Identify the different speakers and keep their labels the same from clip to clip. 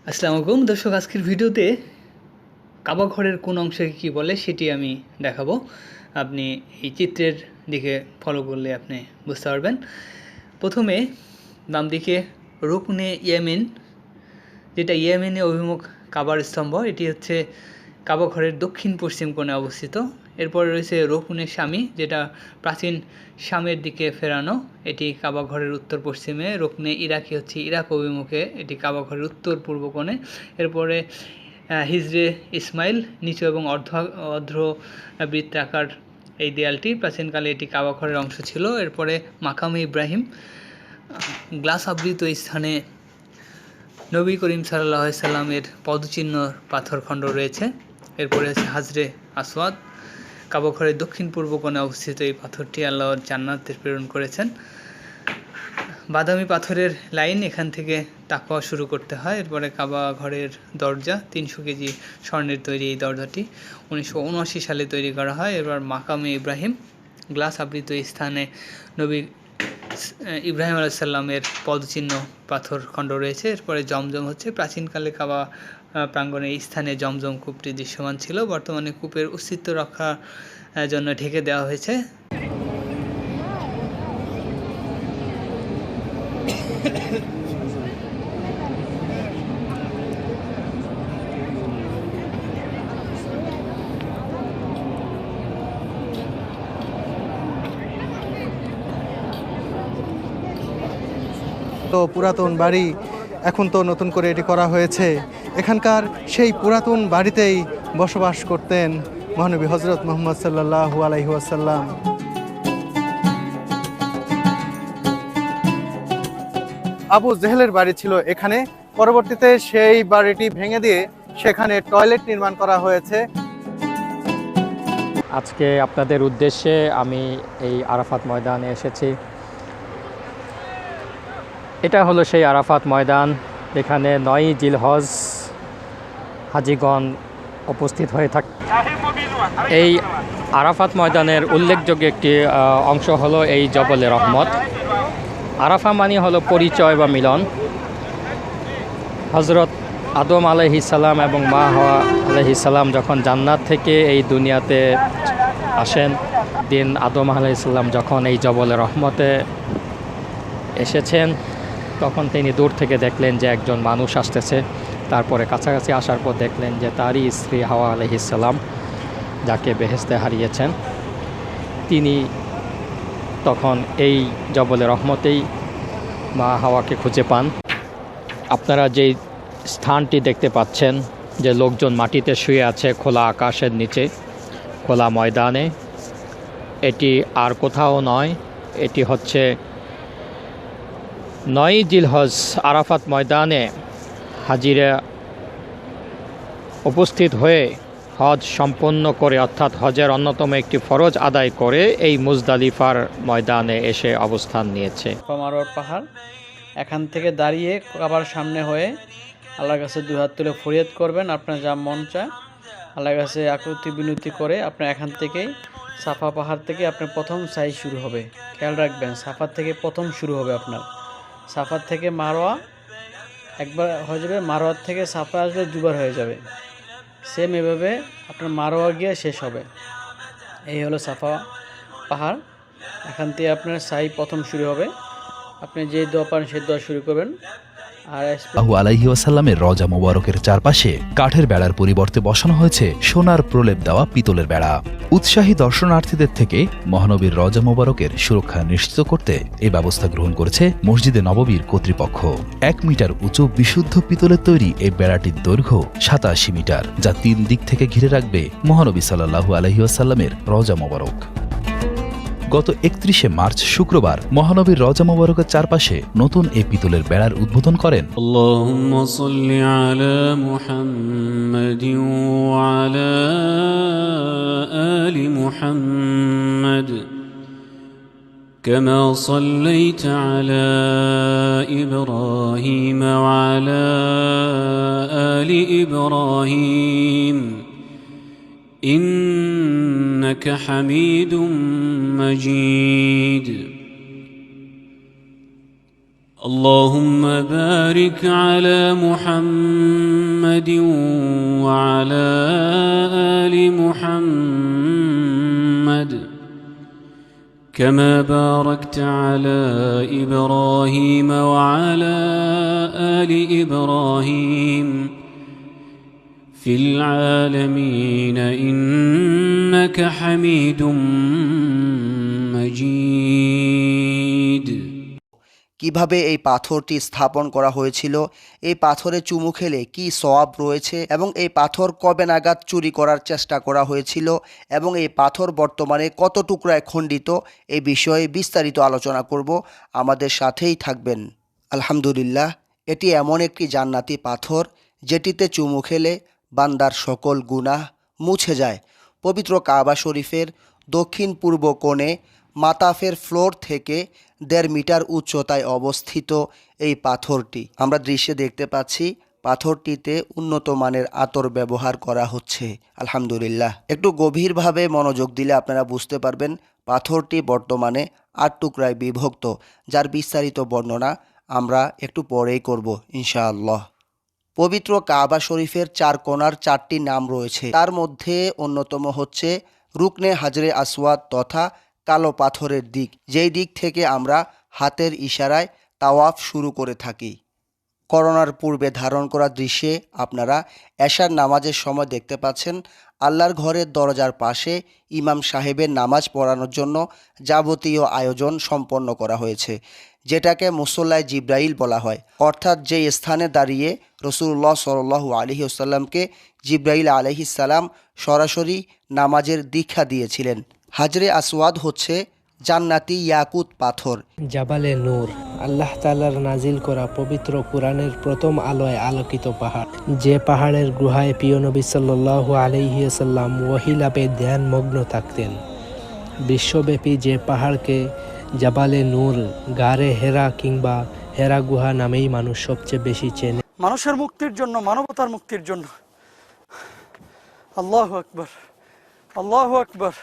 Speaker 1: আসসালামু আলাইকুম দর্শক, আজকের ভিডিওতে কাবা ঘরের কোন অংশে কী বলে সেটি আমি দেখাবো। আপনি এই চিত্রের দিকে ফলো করলে আপনি বুঝতে পারবেন। প্রথমে বাম দিকে রুকনে ইয়েমেন, যেটা ইয়েমেনে অভিমুখ কাবার স্তম্ভ, এটি হচ্ছে কাবা ঘরের দক্ষিণ পশ্চিম কোণে অবস্থিত। এরপরে রয়েছে রুকনে শামি, যেটা প্রাচীন শামের দিকে ফেরানো, এটি কাবা ঘরের উত্তর পশ্চিমে। রুকনে ইরাকি হচ্ছে ইরাক অভিমুখে, এটি কাবা ঘরের উত্তর পূর্ব কোণে। এরপরে হিজরে ইসমাইল নিচু এবং অর্ধ বৃত্তাকার এই দেয়ালটি, প্রাচীনকালে এটি কাবা ঘরের অংশ ছিল। এরপরে মাকামে ইব্রাহিম, গ্লাস আবৃত স্থানে নবী করিম সাল্লাল্লাহু আলাইহি সাল্লামের পদচিহ্ন পাথরখণ্ড রয়েছে। এরপরে আছে হাজরে আসওয়াদ, কাবা ঘরের দক্ষিণ পূর্ব কোণে অবস্থিত এই পাথরটি আল্লাহর জান্নাতে প্রেরণ করেছেন। বাদামি পাথরের লাইন, এখান থেকে তাকওয়া শুরু করতে হয়। এরপরে কাবা ঘরের দরজা, 300 কেজি স্বর্ণের তৈরি এই দরজাটি 1979 সালে তৈরি করা হয়। এবার মাকামে ইব্রাহিম, গ্লাস আবৃত স্থানে নবী ইব্রাহিম আলাইহিস সালামের পদচিহ্ন পাথরখণ্ড রয়েছে। এরপরে জমজম হচ্ছে, প্রাচীনকালে কাবা প্রাঙ্গণে এই স্থানে জমজম কূপটি দৃশ্যমান ছিল, বর্তমানে কূপের অস্তিত্ব রক্ষার জন্য ঢেকে দেওয়া হয়েছে।
Speaker 2: তো পুরাতন বাড়ি এখন তো নতুন করে এটি করা হয়েছে। এখানকার সেই পুরাতন বাড়িতেই বসবাস করতেন মহানবী হজরত মুহাম্মদ সাল্লাল্লাহু আলাইহি ওয়াসাল্লাম। আবু জেহেলের বাড়ি ছিল এখানে, পরবর্তীতে সেই বাড়িটি ভেঙে দিয়ে সেখানে টয়লেট নির্মাণ করা হয়েছে।
Speaker 3: আজকে আপনাদের উদ্দেশ্যে আমি এই আরাফাত ময়দানে এসেছি। এটা হলো সেই আরাফাত ময়দান, এখানে 9ই জিলহজ হাজিগণ উপস্থিত হয়ে থাকে। এই আরাফাত ময়দানের উল্লেখযোগ্য একটি অংশ হলো এই জবলে রহমত। আরাফা মানে হলো পরিচয় বা মিলন। হজরত আদম আলাইহিস সালাম এবং মা হাওয়া আলাইহিস সালাম যখন জান্নাত থেকে এই দুনিয়াতে আসেন, দিন আদম আলাইহিস সালাম যখন এই জবলে রহমতে এসেছেন, তখন তিনি দূর থেকে দেখলেন যে একজন মানুষ আসতেছে। তারপরে কাছাকাছি আসার পর দেখলেন যে তারই স্ত্রী হাওয়া আলাইহিস সালাম, যাকে বেহেশতে হারিয়েছেন, তিনি তখন এই জবলে রহমতেই মা হাওয়াকে খুঁজে পান। আপনারা যেই স্থানটি দেখতে পাচ্ছেন, যে লোকজন মাটিতে শুয়ে আছে খোলা আকাশের নিচে, খোলা ময়দানে, এটি আর কোথাও নয়, এটি হচ্ছে 9ই জিলহজ আরাফাত ময়দানে হাজিরা উপস্থিত হয়ে হজ সম্পন্ন করে, অর্থাৎ হজের অন্যতম একটি ফরজ আদায় করে এই মুজদালিফার ময়দানে এসে অবস্থান নিয়েছে।
Speaker 4: মারোয়ার পাহাড়, এখান থেকে দাঁড়িয়ে কাবার সামনে হয়ে আল্লাহর কাছে দুই হাত তুলে ফরিয়াদ করবেন, আপনার যা মন চায় আল্লাহর কাছে আকুতি বিনতি করে আপনার এখান থেকেই সাফা পাহাড় থেকে আপনার প্রথম সাই শুরু হবে। খেয়াল রাখবেন, সাফার থেকে প্রথম শুরু হবে আপনার। সাফার থেকে মারোয়া একবার হয়ে যাবে, মারোয়ার থেকে সাফা আসলে দুবার হয়ে যাবে। সেম এভাবে আপনার মারোয়া গিয়ে শেষ হবে। এই হলো সাফা পাহাড়, এখান থেকে আপনার সাই প্রথম শুরু হবে। আপনি যে দোয়া পান সেই দোয়া শুরু করবেন।
Speaker 5: আলাইহি ওয়াসাল্লামের রওজা মোবারকের চারপাশে কাঠের বেড়ার পরিবর্তে বসানো হয়েছে সোনার প্রলেপ দেওয়া পিতলের বেড়া। উৎসাহী দর্শনার্থীদের থেকে মহানবীর রওজা মোবারকের সুরক্ষা নিশ্চিত করতে এই ব্যবস্থা গ্রহণ করেছে মসজিদে নববীর কর্তৃপক্ষ। 1 মিটার উঁচু বিশুদ্ধ পিতলের তৈরি এই বেড়াটির দৈর্ঘ্য 87 মিটার, যা 3 দিক থেকে ঘিরে রাখবে মহানবী সাল্লাল্লাহু আলাইহি ওয়াসাল্লামের রওজা মোবারক। গত 31শে মার্চ শুক্রবার মহানবীর রওজা মোবারকের চারপাশে নতুন এই পিতলের বেড়ার উদ্বোধন করেন
Speaker 6: আল্লাহুম্মা সাল্লি আলা মুহাম্মাদিন ওয়া আলা আলি মুহাম্মাদ কামা সাল্লাইতা আলা ইব্রাহিম ওয়া আলা আলি ইব্রাহিম إنك حميد مجيد اللهم بارك على محمد وعلى آل محمد كما باركت على إبراهيم وعلى آل إبراهيم في العالمين إنك حميد مجيد।
Speaker 7: কিভাবে এই পাথরটি স্থাপন করা হয়েছিল, এই পাথরে চুমু খেলে কি সওয়াব রয়েছে এবং এই পাথর কবে নাগাদ চুরি করার চেষ্টা করা হয়েছিল এবং এই পাথর বর্তমানে কত টুকরায় খণ্ডিত, এই বিষয়ে বিস্তারিত আলোচনা করব। আমাদের সাথেই থাকবেন। আলহামদুলিল্লাহ, এটি এমন একটি জান্নাতি পাথর যেটিতে চুমু খেলে বান্দার সকল গুনাহ মুছে যায়। পবিত্র কাবা শরীফের দক্ষিণ পূর্ব কোণে মাতাফের ফ্লোর থেকে 1.5 মিটার উচ্চতায় অবস্থিত এই পাথরটি, আমরা দৃশ্যে দেখতে পাচ্ছি পাথরটিতে উন্নত মানের আতর ব্যবহার করা হচ্ছে। আলহামদুলিল্লাহ, একটু গভীরভাবে মনোযোগ দিলে আপনারা বুঝতে পারবেন পাথরটি বর্তমানে 8 টুকরায় বিভক্ত, যার বিস্তারিত বর্ণনা আমরা একটু পরেই করব ইনশাআল্লাহ। পবিত্র কাবা শরীফের 4 কোণার 4টি নাম রয়েছে, তার মধ্যে অন্যতম হচ্ছে রুকনে হাজরে আসওয়াদ তথা কালো পাথরের দিক, যেই দিক থেকে আমরা হাতের ইশারায় তাওয়াফ শুরু করে থাকি। করোনার পূর্বে ধারণ করা দৃশ্যে আপনারা এশার নামাজের সময় দেখতে পাচ্ছেন আল্লাহর ঘরের দরজার পাশে ইমাম সাহেবের নামাজ পড়ানোর জন্য যাবতীয় আয়োজন সম্পন্ন করা হয়েছে, যেটাকে মুসল্লায় জিব্রাইল বলা হয়, অর্থাৎ যে স্থানে দাঁড়িয়ে রাসূলুল্লাহ সাল্লাল্লাহু আলাইহি ওয়াসাল্লামকে জিব্রাইল আলাইহিস সালাম সরাসরি নামাজের দীক্ষা দিয়েছিলেন। হাজরে আসওয়াদ হচ্ছে জান্নাতি ইয়াকুত পাথর,
Speaker 8: জাবালে নূর, আল্লাহ তাআলার নাজিল করা পবিত্র কুরআনের প্রথম আলোয় আলোকিত পাহাড়, যে পাহাড়ের গুহায় প্রিয় নবী সাল্লাল্লাহু আলাইহি ওয়াসাল্লাম ওহী লাভে ধ্যানমগ্ন থাকতেন। বিশ্বব্যাপী যে পাহাড়কে জাবালে নূর, গারে হেরা কিংবা হেরা গুহা নামেই মানুষ সবচেয়ে বেশি চেনে।
Speaker 4: মানুষের মুক্তির জন্য, মানবতার মুক্তির জন্য। আল্লাহু আকবার, আল্লাহু আকবার।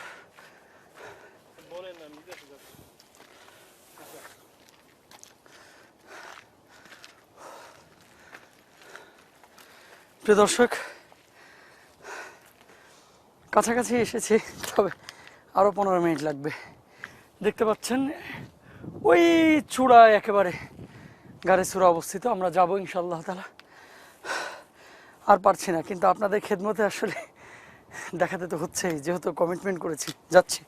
Speaker 4: প্রিয় দর্শক, কাছাকাছি এসেছি, তবে আরো 15 মিনিট লাগবে। দেখতে পাচ্ছেন ওই চূড়ায় একেবারে গাড়ি চূড়া অবস্থিত, আমরা যাবো ইনশাআল্লাহ তাআলা। আর পারছি না, কিন্তু আপনাদের খেদমতে আসলে দেখাতে তো হচ্ছেই, যেহেতু কমিটমেন্ট করেছি, যাচ্ছি।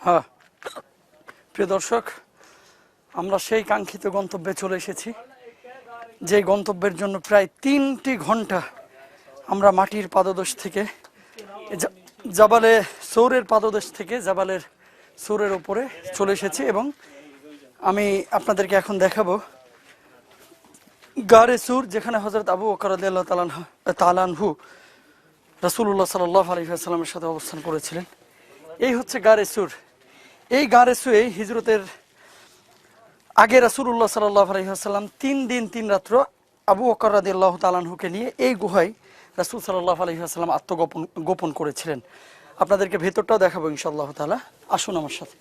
Speaker 4: হ্যাঁ প্রিয় দর্শক, আমরা সেই কাঙ্ক্ষিত গন্তব্যে চলে এসেছি, যে গন্তব্যের জন্য প্রায় 3টি ঘন্টা আমরা মাটির পাদদেশ থেকে জাবালে সৌরের পাদদেশ থেকে জাবালের সৌরের উপরে চলে এসেছি। এবং আমি আপনাদেরকে এখন দেখাবো গারে সুর, যেখানে হযরত আবু বকর রাদিয়াল্লাহু তাআলা আনহু রাসূলুল্লাহ সাল্লাল্লাহু আলাইহি ওয়াসাল্লামের সাথে অবস্থান করেছিলেন। এই হচ্ছে গারে সুর। এই গারে সুরে হিজরতের আগে রাসূলুল্লাহ সাল্লাল্লাহু আলাইহি ওয়াসাল্লাম 3 দিন 3 রাত্র আবু বকর রাদিয়াল্লাহু তাআলা আনহুকে নিয়ে এই গুহায় রাসূল সাল্লাল্লাহু আলাইহি ওয়াসাল্লাম আত্মগোপন করেছিলেন। আপনাদেরকে ভেতরটাও দেখাবো ইনশাআল্লাহ তাআলা, আসুন আমার সাথে।